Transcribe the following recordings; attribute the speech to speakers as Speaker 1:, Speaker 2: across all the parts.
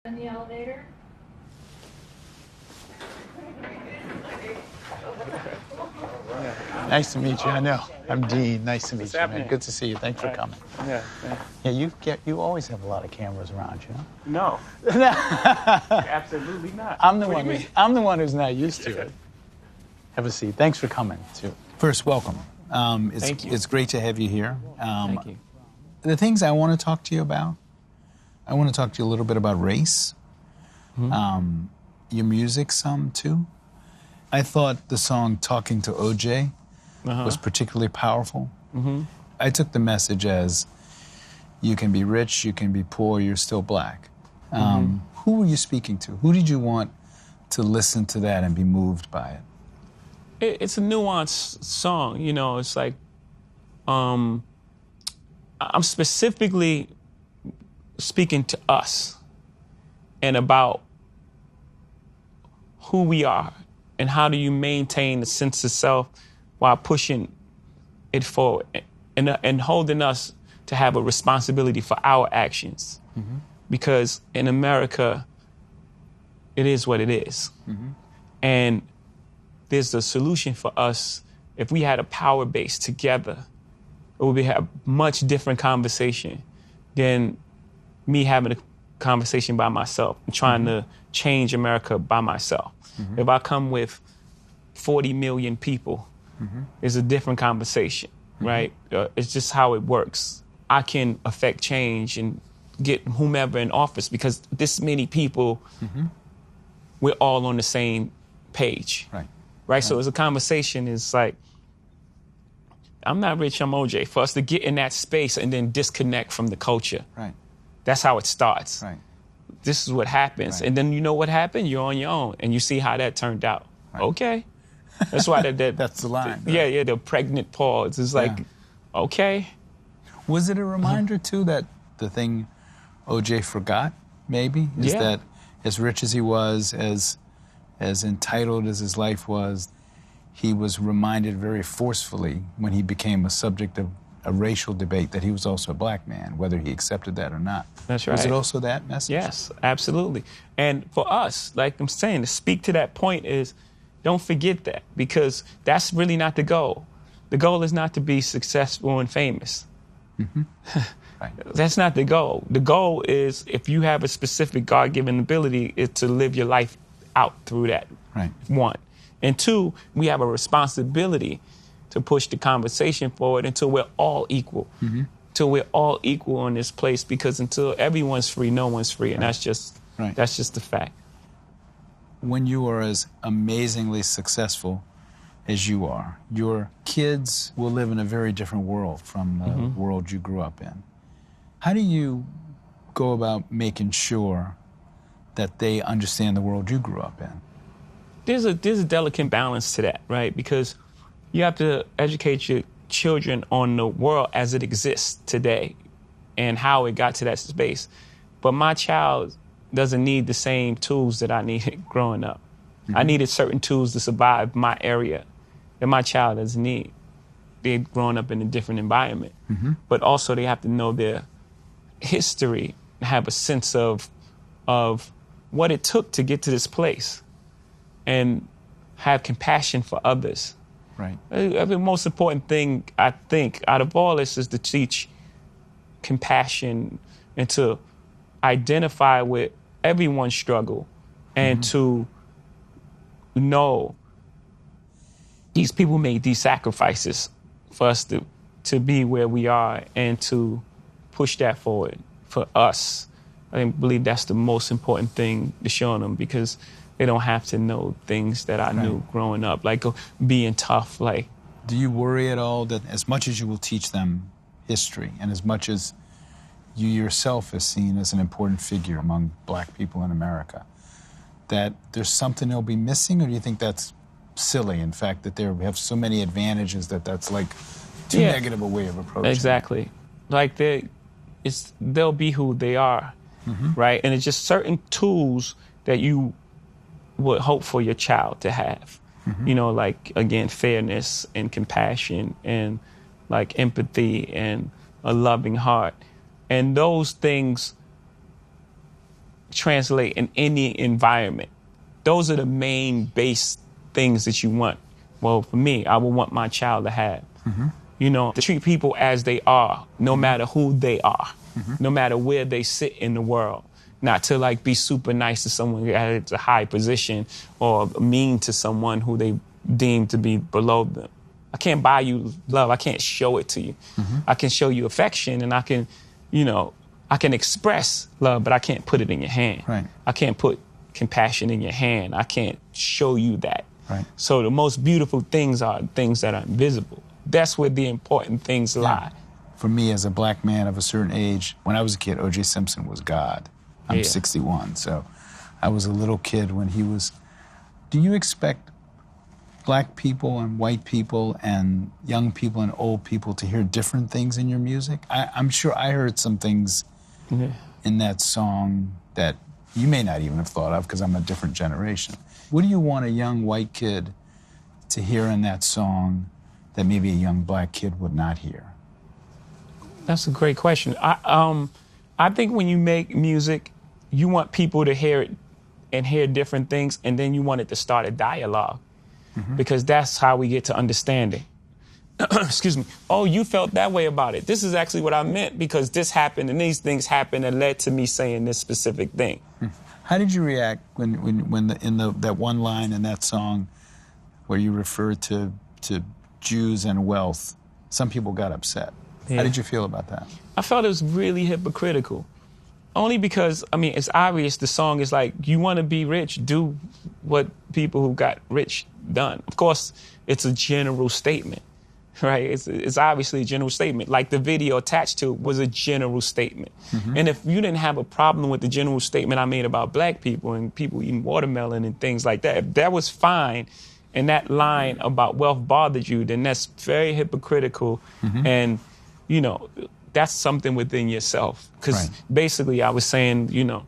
Speaker 1: In the elevator?
Speaker 2: Nice to meet you. I know. I'm Dean. Nice to meet
Speaker 3: What's
Speaker 2: you, man.
Speaker 3: happening?
Speaker 2: Good to see you. Thanks for coming.
Speaker 3: Yeah.
Speaker 2: Yeah, you always have a lot of cameras around you, know?
Speaker 3: No, absolutely not.
Speaker 2: I'm the
Speaker 3: What
Speaker 2: one
Speaker 3: do you
Speaker 2: who's
Speaker 3: mean?
Speaker 2: I'm the one who's not used to it. Have a seat. Thanks for coming too. First, welcome.
Speaker 3: Thank you.
Speaker 2: It's great to have you here.
Speaker 3: Thank you.
Speaker 2: The things I want to talk to you about. I want to talk to you a little bit about race. Your music, some too. I thought the song "Talking to OJ" was particularly powerful. I took the message as you can be rich, you can be poor, you're still black. Who were you speaking to? Who did you want to listen to that and be moved by it?
Speaker 3: It's a nuanced song, you know. It's like I'm specifically speaking to us and about who we are and how do you maintain the sense of self while pushing it forward and holding us to have a responsibility for our actions. Because in America, it is what it is. And there's a solution for us. If we had a power base together, it would be a much different conversation than me having a conversation by myself and trying to change America by myself. If I come with 40 million people, it's a different conversation, right? It's just how it works. I can affect change and get whomever in office because this many people, we're all on the same page. Right? So as a conversation, it's like, I'm not rich, I'm OJ. For us to get in that space and then disconnect from the culture. That's how it starts. This is what happens. And then you know what happened? You're on your own. And you see how that turned out. Okay. That's why
Speaker 2: That's the line.
Speaker 3: Yeah, the pregnant pause. It's like, okay.
Speaker 2: Was it a reminder, too, that the thing OJ forgot, maybe, is that as rich as he was, as entitled as his life was, he was reminded very forcefully when he became a subject of a racial debate that he was also a black man, whether he accepted that or not.
Speaker 3: That's right.
Speaker 2: Was it also that message?
Speaker 3: Yes, absolutely. And for us, like I'm saying, to speak to that point is don't forget that because that's really not the goal. The goal is not to be successful and famous. That's not the goal. The goal is if you have a specific God-given ability is to live your life out through that. One. And two, we have a responsibility to push the conversation forward until we're all equal. Until we're all equal in this place because until everyone's free, no one's free. And that's just the fact.
Speaker 2: When you are as amazingly successful as you are, your kids will live in a very different world from the world you grew up in. How do you go about making sure that they understand the world you grew up in?
Speaker 3: There's a delicate balance to that, right? Because you have to educate your children on the world as it exists today and how it got to that space. But my child doesn't need the same tools that I needed growing up. I needed certain tools to survive my area that my child doesn't need. They've grown up in a different environment. But also they have to know their history, have a sense of what it took to get to this place and have compassion for others. The most important thing, I think, out of all this is to teach compassion and to identify with everyone's struggle and to know these people made these sacrifices for us to be where we are and to push that forward for us. I believe that's the most important thing to show them because they don't have to know things that I knew growing up, like being tough. Like,
Speaker 2: do you worry at all that as much as you will teach them history and as much as you yourself is seen as an important figure among black people in America, that there's something they'll be missing, or do you think that's silly, in fact, that they have so many advantages that's like too negative a way of approaching
Speaker 3: Exactly. Like they'll be who they are, right? And it's just certain tools that you would hope for your child to have. You know, like, again, fairness and compassion and like empathy and a loving heart. And those things translate in any environment. Those are the main base things that you want. Well, for me, I would want my child to have. You know, to treat people as they are, no matter who they are, no matter where they sit in the world. Not to like be super nice to someone at a high position or mean to someone who they deem to be below them. I can't buy you love. I can't show it to you. I can show you affection and I can, you know, I can express love, but I can't put it in your hand.
Speaker 2: Right.
Speaker 3: I can't put compassion in your hand. I can't show you that.
Speaker 2: Right.
Speaker 3: So the most beautiful things are things that are invisible. That's where the important things lie.
Speaker 2: For me, as a black man of a certain age, when I was a kid, O.J. Simpson was God. I'm 61, so I was a little kid when he was. Do you expect black people and white people and young people and old people to hear different things in your music? I'm sure I heard some things in that song that you may not even have thought of because I'm a different generation. What do you want a young white kid to hear in that song that maybe a young black kid would not hear?
Speaker 3: That's a great question. I think when you make music, you want people to hear it and hear different things, and then you want it to start a dialogue because that's how we get to understanding. Excuse me. Oh, you felt that way about it. This is actually what I meant because this happened and these things happened and led to me saying this specific thing.
Speaker 2: How did you react when that one line in that song where you referred to Jews and wealth? Some people got upset.
Speaker 3: Yeah.
Speaker 2: How did you feel about that?
Speaker 3: I felt it was really hypocritical. Only because, I mean, it's obvious the song is like, you want to be rich, do what people who got rich done. Of course, it's a general statement, right? It's obviously a general statement. Like the video attached to it was a general statement. And if you didn't have a problem with the general statement I made about black people and people eating watermelon and things like that, if that was fine, and that line about wealth bothered you, then that's very hypocritical. And, you know, that's something within yourself. Because basically I was saying, you know,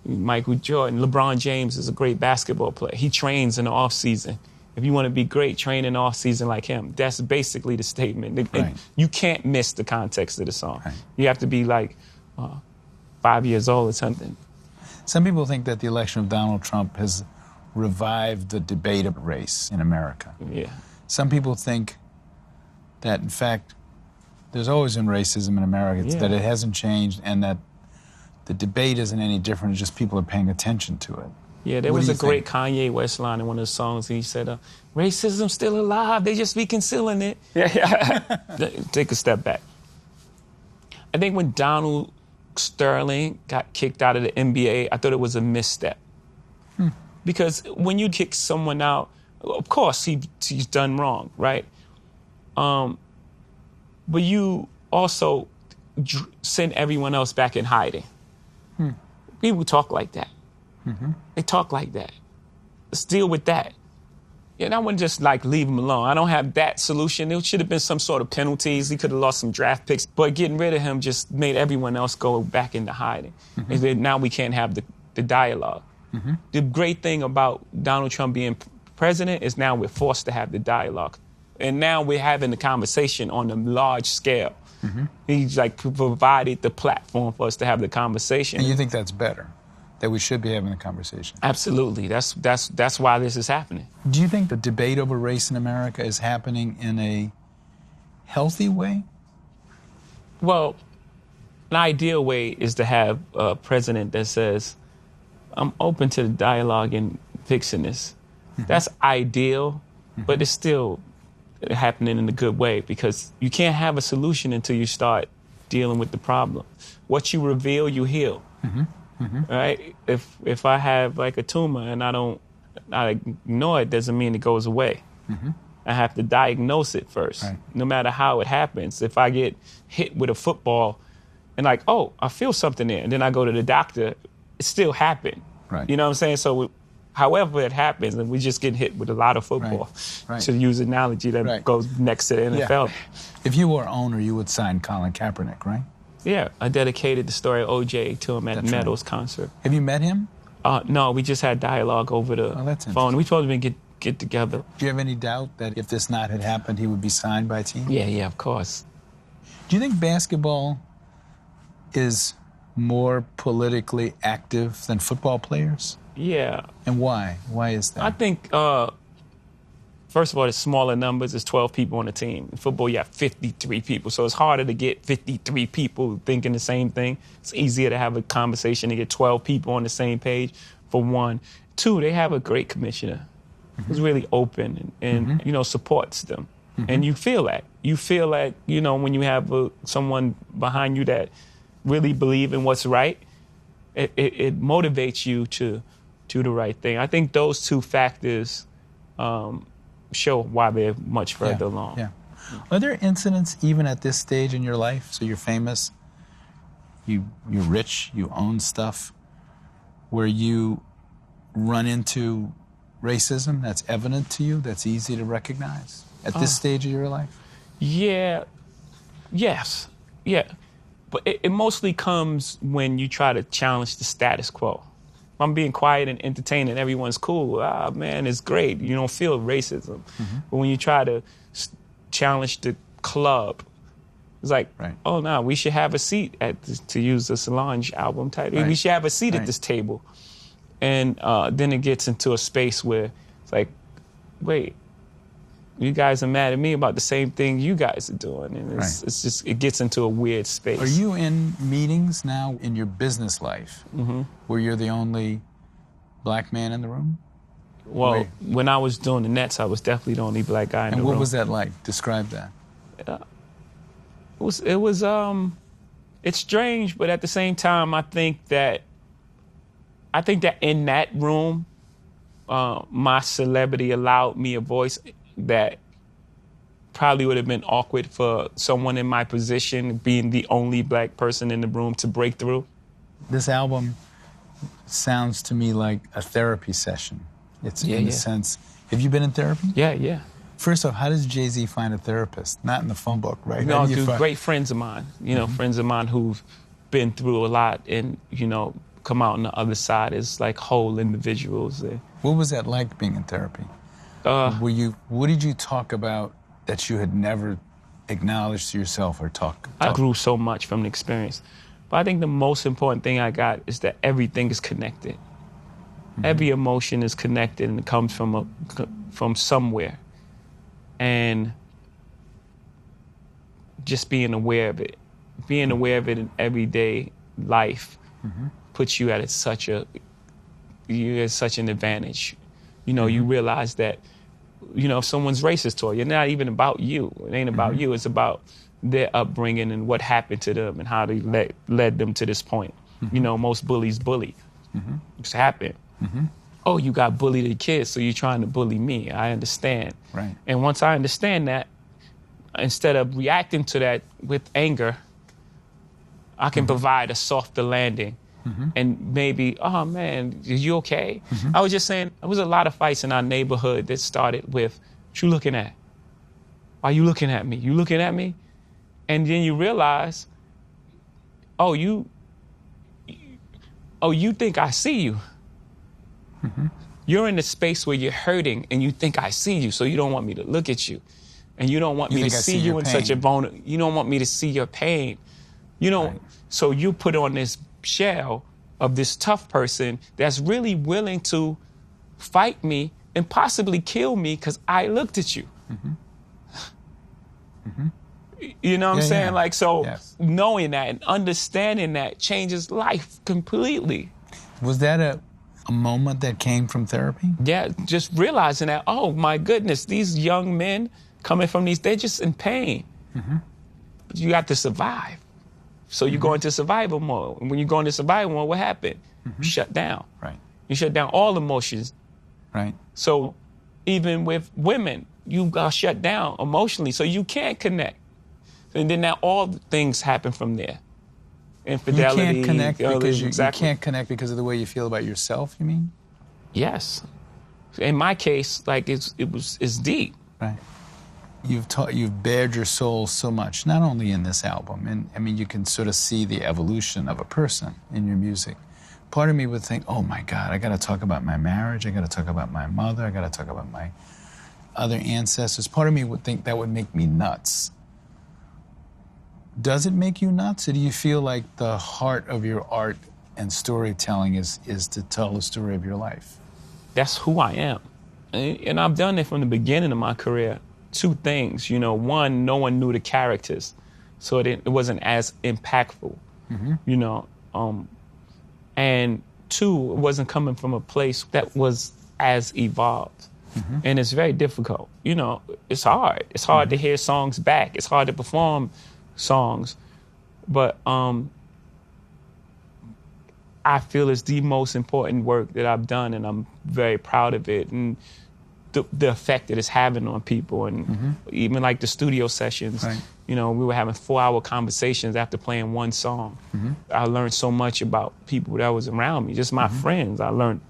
Speaker 3: Michael Jordan, LeBron James is a great basketball player. He trains in the off season. If you want to be great, train in the off season like him. That's basically the statement. And you can't miss the context of the song. You have to be like 5 years old or something.
Speaker 2: Some people think that the election of Donald Trump has revived the debate of race in America.
Speaker 3: Yeah.
Speaker 2: Some people think that, in fact, there's always been racism in America, that it hasn't changed, and that the debate isn't any different, it's just people are paying attention to it.
Speaker 3: Yeah, there was a great Kanye West line in one of the songs. He said, racism's still alive, they just be concealing it. Take a step back. I think when Donald Sterling got kicked out of the NBA, I thought it was a misstep. Because when you kick someone out, of course he's done wrong, right? But you also send everyone else back in hiding. People talk like that. They talk like that. Let's deal with that. And I wouldn't just like leave him alone. I don't have that solution. There should have been some sort of penalties. He could have lost some draft picks. But getting rid of him just made everyone else go back into hiding. And then now we can't have the dialogue. The great thing about Donald Trump being president is now we're forced to have the dialogue. And now we're having the conversation on a large scale. He's like provided the platform for us to have the conversation.
Speaker 2: And you think that's better? That we should be having a conversation?
Speaker 3: Absolutely. That's why this is happening.
Speaker 2: Do you think the debate over race in America is happening in a healthy way?
Speaker 3: Well, an ideal way is to have a president that says, I'm open to the dialogue and fixing this. That's ideal, but it's still happening in a good way because you can't have a solution until you start dealing with the problem. What you reveal, you heal. Right? If I have like a tumor and I ignore it, doesn't mean it goes away. I have to diagnose it first, no matter how it happens. If I get hit with a football and like, oh, I feel something there, and then I go to the doctor, it still happened. You know what I'm saying? So however it happens, and we just get hit with a lot of football, to use an analogy that goes next to the NFL.
Speaker 2: If you were owner, you would sign Colin Kaepernick, right?
Speaker 3: Yeah, I dedicated the story of O.J. to him at Meadows concert.
Speaker 2: Have you met him?
Speaker 3: No, we just had dialogue over the phone. We supposed to get together.
Speaker 2: Do you have any doubt that if this not had happened, he would be signed by a team?
Speaker 3: Yeah, of course.
Speaker 2: Do you think basketball is more politically active than football players?
Speaker 3: Yeah.
Speaker 2: And why? Why is that?
Speaker 3: I think, first of all, it's smaller numbers. There's 12 people on the team. In football, you have 53 people. So it's harder to get 53 people thinking the same thing. It's easier to have a conversation to get 12 people on the same page, for one. Two, they have a great commissioner who's really open and you know, supports them. And you feel that. You feel like, you know, when you have someone behind you that really believe in what's right, it motivates you to do the right thing. I think those two factors show why they're much further along.
Speaker 2: Yeah. Are there incidents even at this stage in your life? So you're famous, you're rich, you own stuff, where you run into racism that's evident to you, that's easy to recognize at this stage of your life?
Speaker 3: Yeah. Yes. Yeah. But it mostly comes when you try to challenge the status quo. If I'm being quiet and entertaining, everyone's cool. Ah, man, it's great. You don't feel racism. But when you try to challenge the club, it's like, oh, no, we should have a seat at this, to use the Solange album title. We should have a seat at this table. And then it gets into a space where it's like, wait, you guys are mad at me about the same thing you guys are doing. And it's just, it gets into a weird space.
Speaker 2: Are you in meetings now in your business life where you're the only black man in the room?
Speaker 3: Well, when I was doing the Nets, I was definitely the only black guy in the room.
Speaker 2: And what was that like? Describe that.
Speaker 3: It's strange, but at the same time, I think that in that room, my celebrity allowed me a voice that probably would have been awkward for someone in my position, being the only black person in the room, to break through.
Speaker 2: This album sounds to me like a therapy session. It's in the sense, have you been in therapy?
Speaker 3: Yeah.
Speaker 2: First off, how does Jay-Z find a therapist? Not in the phone book, right?
Speaker 3: No, great friends of mine, you know, friends of mine who've been through a lot and, you know, come out on the other side as like whole individuals.
Speaker 2: What was that like being in therapy? What did you talk about that you had never acknowledged to yourself or talk?
Speaker 3: I grew so much from the experience. But I think the most important thing I got is that everything is connected. Every emotion is connected and it comes from somewhere. And just being aware of it. Being aware of it in everyday life puts you at such an advantage. You know, you realize that, you know, if someone's racist toward you, it's not even about you. It ain't about you. It's about their upbringing and what happened to them and how they led them to this point. You know, most bullies bully. It's happened. Oh, you got bullied as a kid, so you're trying to bully me. I understand.
Speaker 2: Right.
Speaker 3: And once I understand that, instead of reacting to that with anger, I can provide a softer landing. And maybe, oh man, are you okay? I was just saying, there was a lot of fights in our neighborhood that started with, what you looking at? Why you looking at me? You looking at me? And then you realize, oh, you think I see you. You're in a space where you're hurting and you think I see you, so you don't want me to look at you. And you don't want me to see you in such a vulnerable, you don't want me to see your pain. You know, so you put on this shell of this tough person that's really willing to fight me and possibly kill me because I looked at you. You know what I'm saying? Like, so knowing that and understanding that changes life completely.
Speaker 2: Was that a moment that came from therapy?
Speaker 3: Yeah, just realizing that, oh my goodness, these young men coming from they're just in pain. But you got to survive. So you go into survival mode. And when you go into survival mode, what happened? You shut down.
Speaker 2: Right.
Speaker 3: You shut down all emotions.
Speaker 2: Right.
Speaker 3: So even with women, you got shut down emotionally, so you can't connect. And then now all things happen from there. Infidelity.
Speaker 2: You can't connect because you can't connect because of the way you feel about yourself, you mean?
Speaker 3: Yes. In my case, like it's deep.
Speaker 2: Right. You've bared your soul so much, not only in this album, and I mean, you can sort of see the evolution of a person in your music. Part of me would think, oh my God, I got to talk about my marriage, I got to talk about my mother, I got to talk about my other ancestors. Part of me would think that would make me nuts. Does it make you nuts, or do you feel like the heart of your art and storytelling is to tell the story of your life?
Speaker 3: That's who I am. And I've done it from the beginning of my career. Two things, you know. One, no one knew the characters, so it wasn't as impactful, you know. And two, it wasn't coming from a place that was as evolved. And it's very difficult. You know, it's hard. It's hard to hear songs back. It's hard to perform songs. But I feel it's the most important work that I've done, and I'm very proud of it. And the effect that it's having on people. And even like the studio sessions, you know, we were having 4-hour conversations after playing one song. I learned so much about people that was around me, just my friends. I learned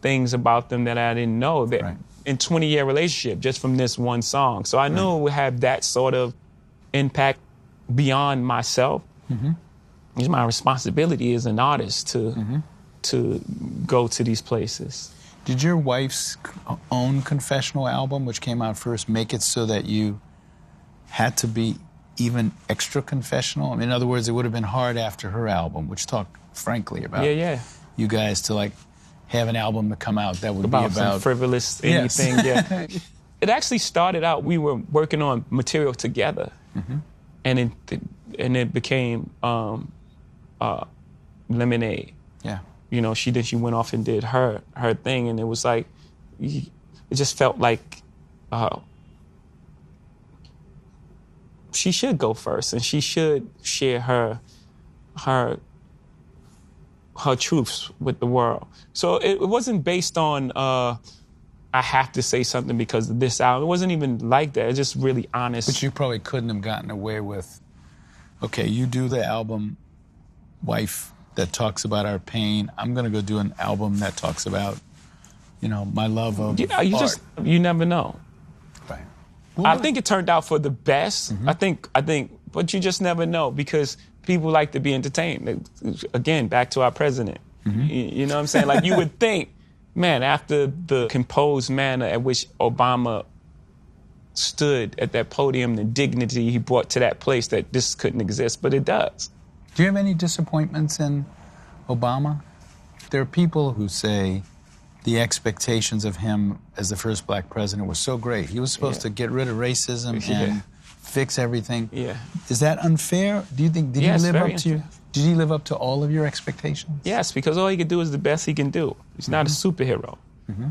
Speaker 3: things about them that I didn't know that in 20-year relationship just from this one song. So I knew it would have that sort of impact beyond myself. It's my responsibility as an artist to go to these places.
Speaker 2: Did your wife's own confessional album, which came out first, make it so that you had to be even extra confessional? I mean, in other words, it would have been hard after her album, which talked frankly about you guys to like have an album to come out that would be about
Speaker 3: some frivolous anything. Yeah. It actually started out, we were working on material together, and it became Lemonade.
Speaker 2: Yeah.
Speaker 3: You know, she went off and did her thing, and it was like, it just felt like she should go first, and she should share her truths with the world. So it wasn't based on I have to say something because of this album. It wasn't even like that. It's just really honest.
Speaker 2: But you probably couldn't have gotten away with, okay, you do the album, Wife, that talks about our pain. I'm going to go do an album that talks about, you know, my love of art.
Speaker 3: You never know.
Speaker 2: Right.
Speaker 3: I think it turned out for the best. I think, but you just never know because people like to be entertained. Again, back to our president. You know what I'm saying? Like you would think, man, after the composed manner at which Obama stood at that podium, the dignity he brought to that place, that this couldn't exist, but it does.
Speaker 2: Do you have any disappointments in Obama? There are people who say the expectations of him as the first black president were so great. He was supposed to get rid of racism and fix everything.
Speaker 3: Yeah.
Speaker 2: Is that unfair? Do you think, did he live up to all of your expectations?
Speaker 3: Yes, because all he could do is the best he can do. He's not a superhero.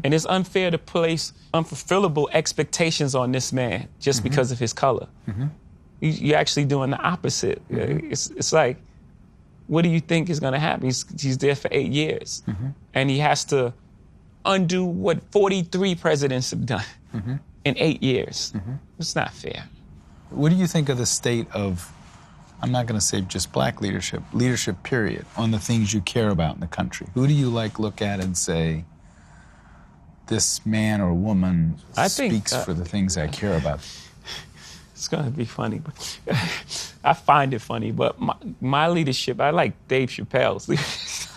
Speaker 3: And it's unfair to place unfulfillable expectations on this man just because of his color. You're actually doing the opposite. It's like, what do you think is going to happen? He's there for 8 years. And he has to undo what 43 presidents have done in 8 years. It's not fair.
Speaker 2: What do you think of the state of, I'm not going to say just black leadership period, on the things you care about in the country? Who do you look at and say, this man or woman speaks for the things I care about?
Speaker 3: It's going to be funny, but I find it funny. But my leadership, I like Dave Chappelle's leadership.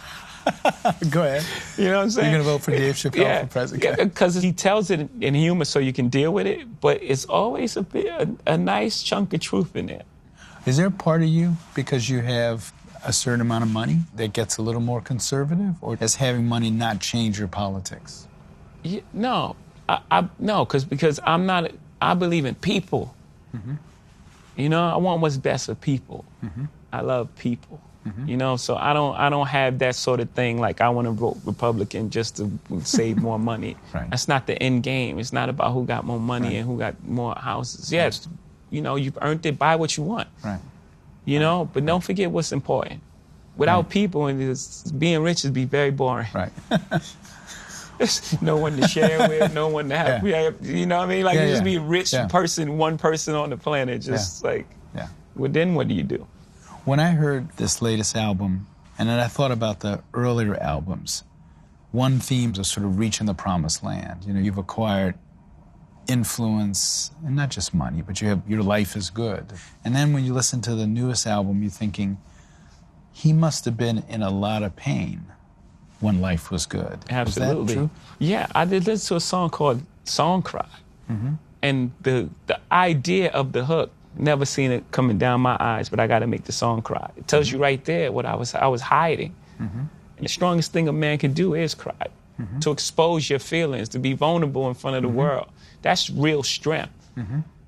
Speaker 2: Go ahead.
Speaker 3: You know what I'm saying?
Speaker 2: You're going to vote for Dave Chappelle for president?
Speaker 3: Yeah, because he tells it in humor so you can deal with it, but it's always a nice chunk of truth in there.
Speaker 2: Is there a part of you, because you have a certain amount of money, that gets a little more conservative? Or does having money not change your politics?
Speaker 3: Yeah, no, because I believe in people. You know, I want what's best for people. I love people. You know, so I don't have that sort of thing like I want to vote Republican just to save more money. That's not the end game. It's not about who got more money and who got more houses. Yes, you know, you've earned it. Buy what you want. You know, but don't forget what's important. Without people, and being rich would be very boring. No one to share with, no one to have. You know what I mean? Like, you just be a rich person, one person on the planet, just well, then what do you do?
Speaker 2: When I heard this latest album, and then I thought about the earlier albums, one theme was sort of reaching the promised land. You know, you've acquired influence, and not just money, but your life is good. And then when you listen to the newest album, you're thinking, he must have been in a lot of pain when life was good.
Speaker 3: Absolutely.
Speaker 2: Is that true?
Speaker 3: Yeah, I did listen to a song called Song Cry. And the idea of the hook Never seen it coming down my eyes, but I got to make the song cry. It tells you right there what I was hiding. And the strongest thing a man can do is cry. To expose your feelings, to be vulnerable in front of the world. That's real strength.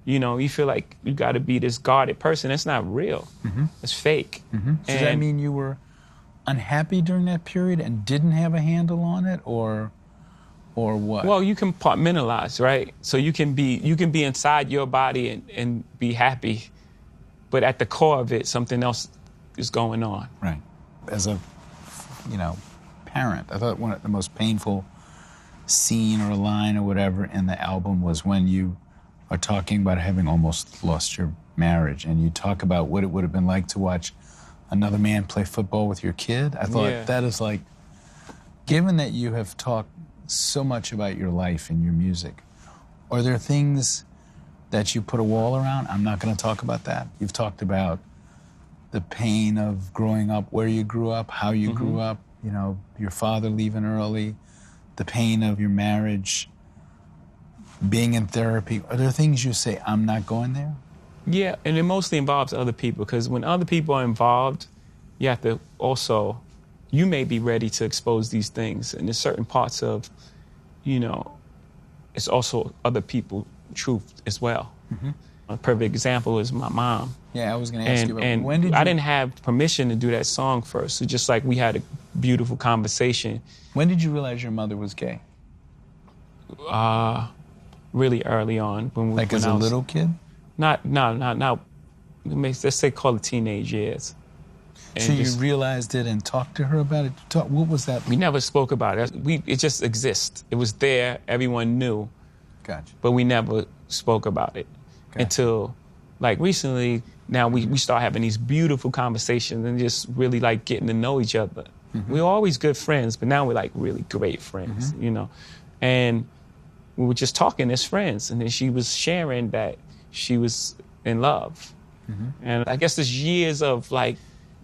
Speaker 3: You know, you feel like you got to be this guarded person. That's not real. It's fake.
Speaker 2: Does that mean you were unhappy during that period and didn't have a handle on it, or what?
Speaker 3: Well, you compartmentalize, right? So you can be inside your body and be happy, but at the core of it, something else is going on.
Speaker 2: Right. As a, parent, I thought one of the most painful scene or a line or whatever in the album was when you are talking about having almost lost your marriage, and you talk about what it would have been like to watch another man play football with your kid. I thought that is like, given that you have talked so much about your life and your music, are there things that you put a wall around? I'm not going to talk about that. You've talked about the pain of growing up where you grew up, how you grew up, your father leaving early, the pain of your marriage, being in therapy. Are there things you say, I'm not going there?
Speaker 3: Yeah, and it mostly involves other people, because when other people are involved, you have to also, you may be ready to expose these things. And there's certain parts of, it's also other people's truth as well. A perfect example is my mom.
Speaker 2: Yeah, I was going to ask you about,
Speaker 3: and
Speaker 2: when did you...
Speaker 3: I didn't have permission to do that song first. So just like we had a beautiful conversation. When
Speaker 2: did you realize your mother was gay?
Speaker 3: Really early on. When
Speaker 2: as a little kid?
Speaker 3: No. Let's say call it teenage years.
Speaker 2: So you realized it and talked to her about it? What was that?
Speaker 3: We never spoke about it. It just exists. It was there. Everyone knew.
Speaker 2: Gotcha.
Speaker 3: But we never spoke about it until, like, recently. Now we start having these beautiful conversations and just really, like, getting to know each other. We were always good friends, but now we're, like, really great friends, And we were just talking as friends, and then she was sharing that she was in love. And I guess there's years of, like,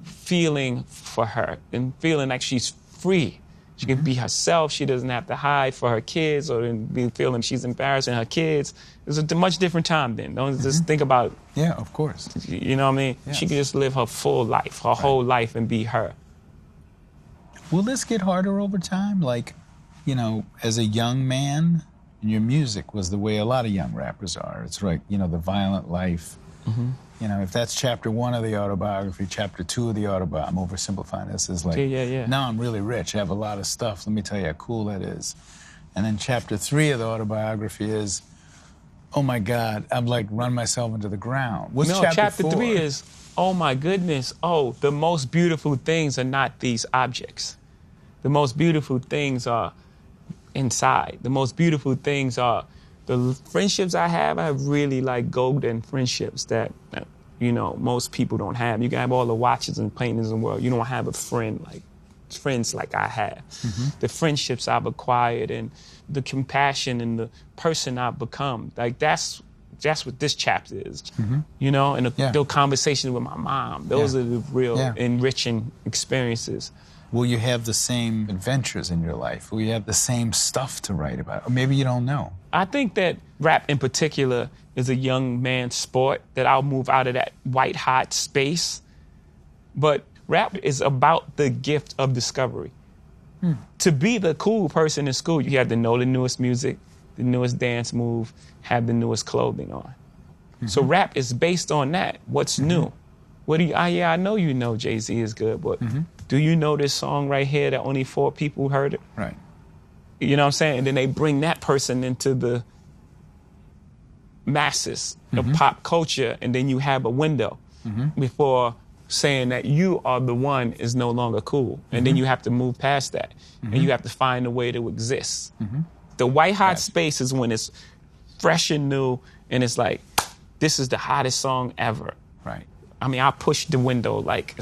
Speaker 3: feeling for her and feeling like she's free. She can be herself. She doesn't have to hide for her kids or be feeling she's embarrassing her kids. It was a much different time then. Don't just think about...
Speaker 2: Yeah, of course.
Speaker 3: You know what I mean? Yes. She could just live her full life, her whole life, and be her.
Speaker 2: Will this get harder over time? Like, as a young man, and your music was the way a lot of young rappers are. It's like, the violent life. If that's chapter 1 of the autobiography, chapter 2 of the autobiography, I'm oversimplifying this, is like, now I'm really rich, I have a lot of stuff, let me tell you how cool that is. And then chapter 3 of the autobiography is, oh my God, I'm like run myself into the ground. What's chapter 4?
Speaker 3: 3 is, oh my goodness, the most beautiful things are not these objects. The most beautiful things are inside. The most beautiful things are the friendships I have really like golden friendships that, most people don't have. You can have all the watches and paintings in the world. You don't have friends like I have. The friendships I've acquired and the compassion and the person I've become. Like that's what this chapter is, and the conversations with my mom. Those are the real enriching experiences.
Speaker 2: Will you have the same adventures in your life? Will you have the same stuff to write about? Or maybe you don't know.
Speaker 3: I think that rap in particular is a young man's sport, that I'll move out of that white hot space. But rap is about the gift of discovery. To be the cool person in school, you have to know the newest music, the newest dance move, have the newest clothing on. So rap is based on that. What's new? I know you know Jay-Z is good, but do you know this song right here that only 4 people heard it?
Speaker 2: Right.
Speaker 3: You know what I'm saying? And then they bring that person into the masses of pop culture, and then you have a window before saying that you are the one is no longer cool. And then you have to move past that, and you have to find a way to exist. The white hot space is when it's fresh and new, and it's like, this is the hottest song ever.
Speaker 2: Right.
Speaker 3: I mean, I pushed the window like...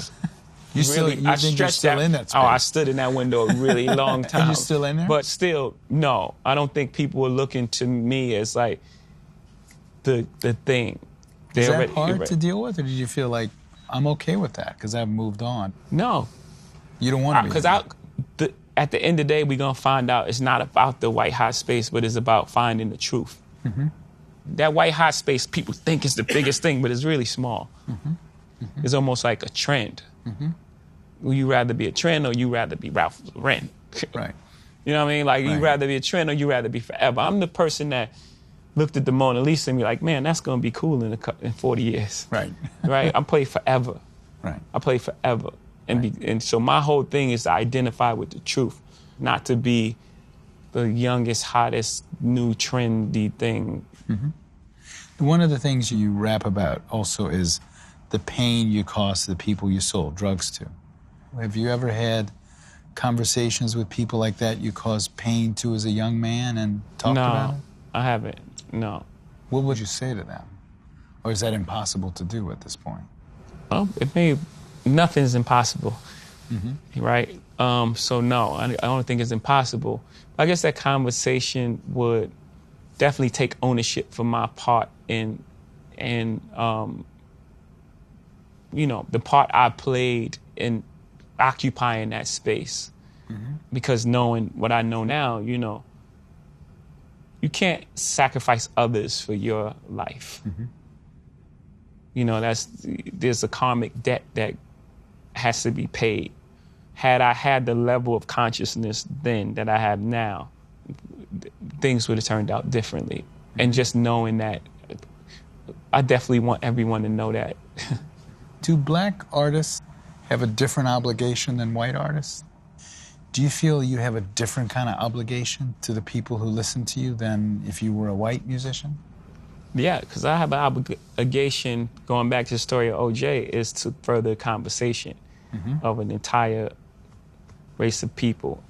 Speaker 2: You think you're still in that space?
Speaker 3: Oh, I stood in that window a really long time.
Speaker 2: And you're still in there?
Speaker 3: But still, no. I don't think people are looking to me as like the thing.
Speaker 2: Is that hard to deal with, or did you feel like, I'm okay with that because I've moved on?
Speaker 3: No.
Speaker 2: You don't want to be?
Speaker 3: Because at the end of the day, we're going to find out it's not about the white hot space, but it's about finding the truth. That white hot space, people think is the biggest thing, but it's really small. It's almost like a trend. Will you rather be a trend or you rather be Ralph Lauren?
Speaker 2: Right.
Speaker 3: You know what I mean? Like,
Speaker 2: Right.
Speaker 3: you rather be a trend or you rather be forever. I'm the person that looked at the Mona Lisa and be like, man, that's going to be cool in 40 years.
Speaker 2: Right.
Speaker 3: Right? I'm play forever.
Speaker 2: Right.
Speaker 3: I play forever. And so my whole thing is to identify with the truth, not to be the youngest, hottest, new, trendy thing.
Speaker 2: One of the things you rap about also is the pain you caused the people you sold drugs to. Have you ever had conversations with people like that you caused pain to as a young man and talked about it?
Speaker 3: No, I haven't. No.
Speaker 2: What would you say to them? Or is that impossible to do at this point?
Speaker 3: Well, nothing's impossible, right? So no, I don't think it's impossible. I guess that conversation would definitely take ownership for my part in you know, the part I played in occupying that space. Because knowing what I know now, you know, you can't sacrifice others for your life. You know, there's a karmic debt that has to be paid. Had I had the level of consciousness then that I have now, things would have turned out differently. And just knowing that, I definitely want everyone to know that.
Speaker 2: Do black artists have a different obligation than white artists? Do you feel you have a different kind of obligation to the people who listen to you than if you were a white musician?
Speaker 3: Yeah, because I have an obligation, going back to the story of OJ, is to further conversation of an entire race of people.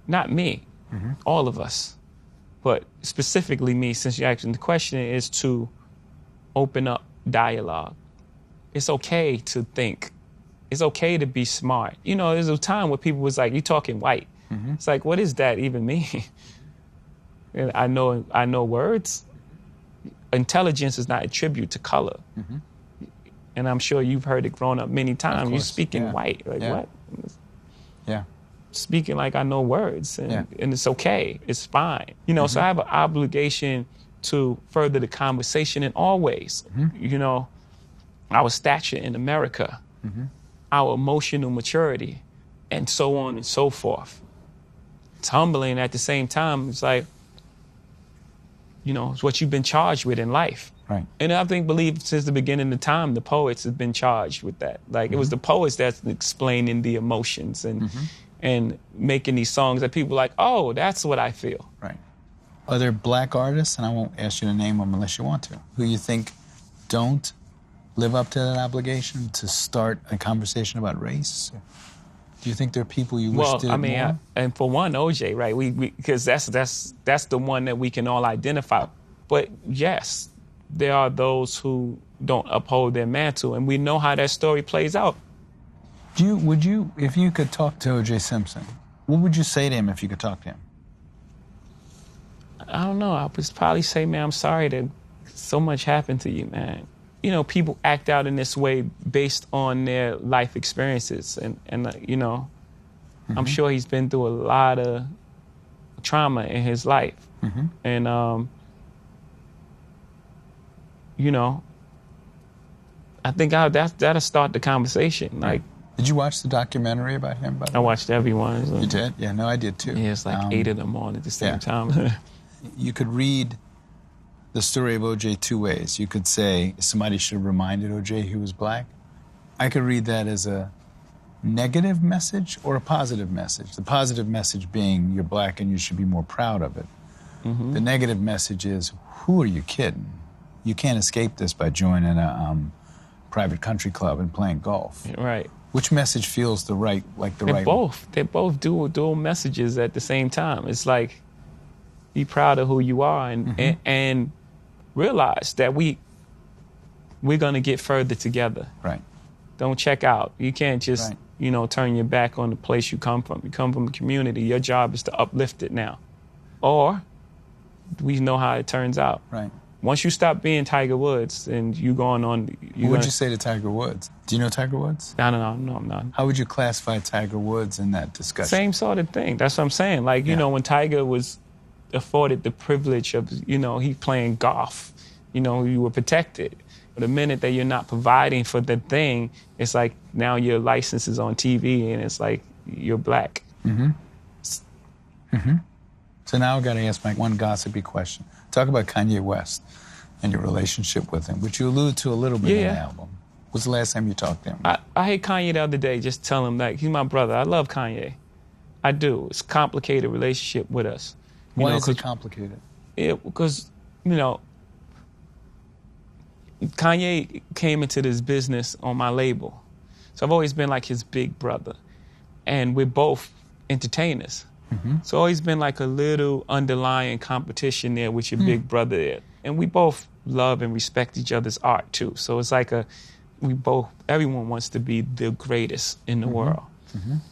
Speaker 3: Not me, all of us. But specifically me, since you're asking the question, is to open up dialogue. It's okay to think. It's okay to be smart. You know, there's a time where people was like, you talking white. It's like, what does that even mean? And I know words. Intelligence is not a tribute to color. And I'm sure you've heard it growing up many times. You're speaking white. Like, what?
Speaker 2: Yeah.
Speaker 3: Speaking like I know words. And it's okay. It's fine. You know, so I have an obligation to further the conversation in all ways. You know, our stature in America, our emotional maturity, and so on and so forth. It's humbling at the same time. It's like, you know, it's what you've been charged with in life.
Speaker 2: Right.
Speaker 3: And I believe since the beginning of time, the poets have been charged with that. Like, it was the poets that's explaining the emotions and making these songs that people are like, oh, that's what I feel.
Speaker 2: Right. Are there black artists, and I won't ask you to name them unless you want to, who you think don't live up to that obligation to start a conversation about race? Do you think there are people you wish did more?
Speaker 3: And for one, OJ, right? Because that's the one that we can all identify. But yes, there are those who don't uphold their mantle, and we know how that story plays out.
Speaker 2: Would you, if you could talk to O.J. Simpson, what would you say to him if you could talk to him?
Speaker 3: I don't know. I would probably say, man, I'm sorry that so much happened to you, man. You know, people act out in this way based on their life experiences. And you know, I'm sure he's been through a lot of trauma in his life. And, you know, I think that'll start the conversation. Like,
Speaker 2: did you watch the documentary about him? By the way?
Speaker 3: I watched everyone. So.
Speaker 2: You did? Yeah, no, I did too.
Speaker 3: Yeah, it's like 8 of them on at the same time.
Speaker 2: You could read the story of O.J. two ways. You could say somebody should have reminded O.J. he was black. I could read that as a negative message or a positive message. The positive message being you're black and you should be more proud of it. The negative message is, who are you kidding? You can't escape this by joining a private country club and playing golf.
Speaker 3: Right.
Speaker 2: Which message feels the right, like the right?
Speaker 3: They're both dual messages at the same time. It's like, be proud of who you are and realize that we're gonna get further together.
Speaker 2: Right.
Speaker 3: Don't check out. You can't just you know, turn your back on the place you come from. You come from a community. Your job is to uplift it now, or we know how it turns out.
Speaker 2: Right.
Speaker 3: Once you stop being Tiger Woods and you going on,
Speaker 2: What would you say to Tiger Woods? Do you know Tiger Woods?
Speaker 3: No, I'm not.
Speaker 2: How would you classify Tiger Woods in that discussion?
Speaker 3: Same sort of thing. That's what I'm saying. Like, you know, when Tiger was afforded the privilege of, you know, he playing golf You know, you were protected. But the minute that you're not providing for the thing, it's like now your license is on TV and it's like you're black.
Speaker 2: So now I've got to ask my one gossipy question. Talk about Kanye West and your relationship with him, which you alluded to a little bit in the album. When's the last time you talked to him?
Speaker 3: I hate Kanye the other day, just tell him that he's my brother. I love Kanye. I do. It's a complicated relationship with us.
Speaker 2: Why is it complicated?
Speaker 3: Because, you know, Kanye came into this business on my label. So I've always been like his big brother. And we're both entertainers. So always been like a little underlying competition there with your big brother there. And we both love and respect each other's art too. So it's like everyone wants to be the greatest in the world.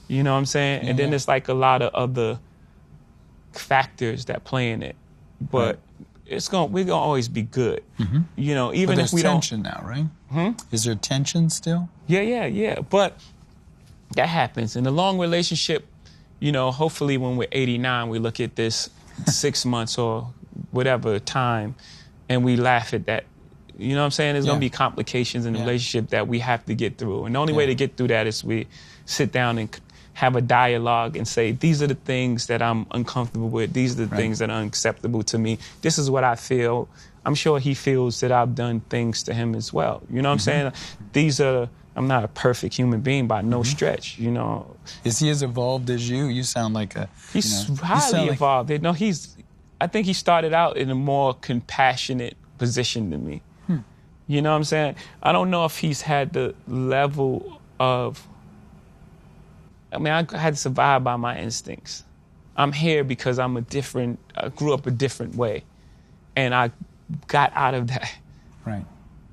Speaker 3: You know what I'm saying?
Speaker 2: Yeah,
Speaker 3: and then there's like a lot of other factors that play in it. But we're gonna always be good. You know, even
Speaker 2: but
Speaker 3: if we don't.
Speaker 2: there's tension now, right? Is there tension still?
Speaker 3: Yeah. But that happens. In a long relationship, you know, hopefully when we're 89, we look at this 6 months or whatever time and we laugh at that. You know what I'm saying? There's going to be complications in the relationship that we have to get through. And the only way to get through that is we sit down and have a dialogue and say, these are the things that I'm uncomfortable with. These are the things that are unacceptable to me. This is what I feel. I'm sure he feels that I've done things to him as well. You know what I'm saying? I'm not a perfect human being by no stretch, you know.
Speaker 2: Is he as evolved as you? You sound like a...
Speaker 3: He's highly evolved. No, I think he started out in a more compassionate position than me. You know what I'm saying? I don't know if he's had the level of... I mean, I had to survive by my instincts. I'm here because I grew up a different way. And I got out of that.
Speaker 2: Right.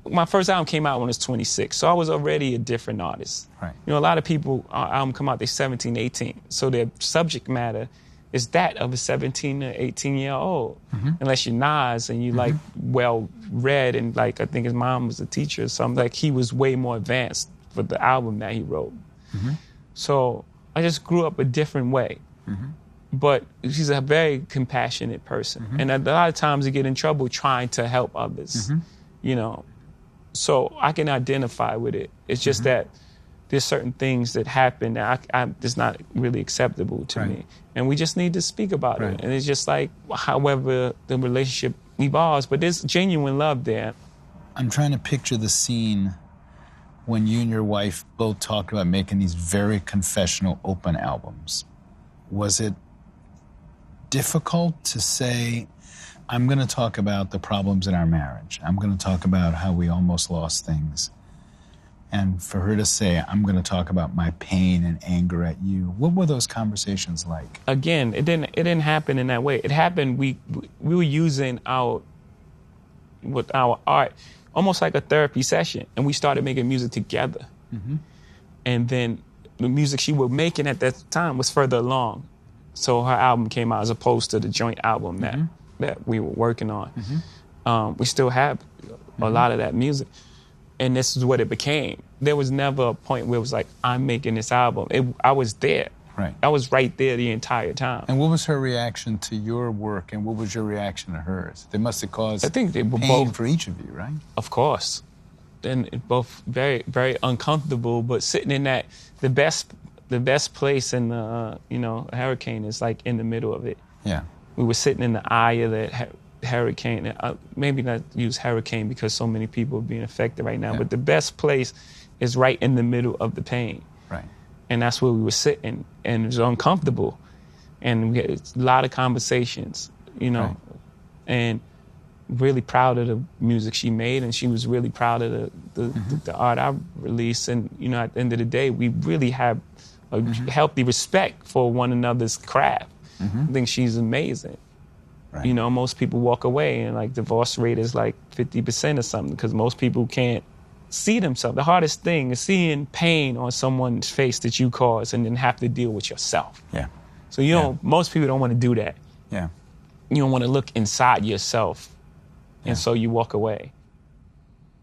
Speaker 3: My first album came out when I was 26, so I was already a different artist.
Speaker 2: Right.
Speaker 3: You know, a lot of people, our album come out, they're 17, 18, so their subject matter is that of a 17 or 18-year-old, unless you're Nas and you like well-read and like I think his mom was a teacher or something. Like he was way more advanced for the album that he wrote. So I just grew up a different way. But she's a very compassionate person, and a lot of times you get in trouble trying to help others. You know. So I can identify with it. It's just that there's certain things that happen that it's not really acceptable to me. And we just need to speak about it. And it's just like, however the relationship evolves, but there's genuine love there.
Speaker 2: I'm trying to picture the scene when you and your wife both talked about making these very confessional, open albums. Was it difficult to say, I'm going to talk about the problems in our marriage. I'm going to talk about how we almost lost things. And for her to say, I'm going to talk about my pain and anger at you. What were those conversations like?
Speaker 3: Again, it didn't happen in that way. It happened, we were using our art almost like a therapy session. And we started making music together. And then the music she was making at that time was further along. So her album came out as opposed to the joint album that we were working on. We still have a lot of that music. And this is what it became. There was never a point where it was like, I'm making this album. I was there.
Speaker 2: Right.
Speaker 3: I was right there the entire time.
Speaker 2: And what was her reaction to your work and what was your reaction to hers? They must have caused
Speaker 3: I think they were
Speaker 2: pain
Speaker 3: both,
Speaker 2: for each of you, right?
Speaker 3: Of course. And both very, very uncomfortable, but sitting in that, the best place in the, a hurricane is like in the middle of it.
Speaker 2: Yeah.
Speaker 3: We were sitting in the eye of that hurricane. Maybe not use hurricane because so many people are being affected right now, but the best place is right in the middle of the pain.
Speaker 2: Right.
Speaker 3: And that's where we were sitting, and it was uncomfortable. And we had a lot of conversations, and really proud of the music she made, and she was really proud of the art I released. And, at the end of the day, we really have a healthy respect for one another's craft. I think she's amazing. Right. Most people walk away and like divorce rate is like 50% or something because most people can't see themselves. The hardest thing is seeing pain on someone's face that you caused and then have to deal with yourself.
Speaker 2: Yeah.
Speaker 3: So most people don't want to do that.
Speaker 2: Yeah.
Speaker 3: You don't want to look inside yourself. And so you walk away.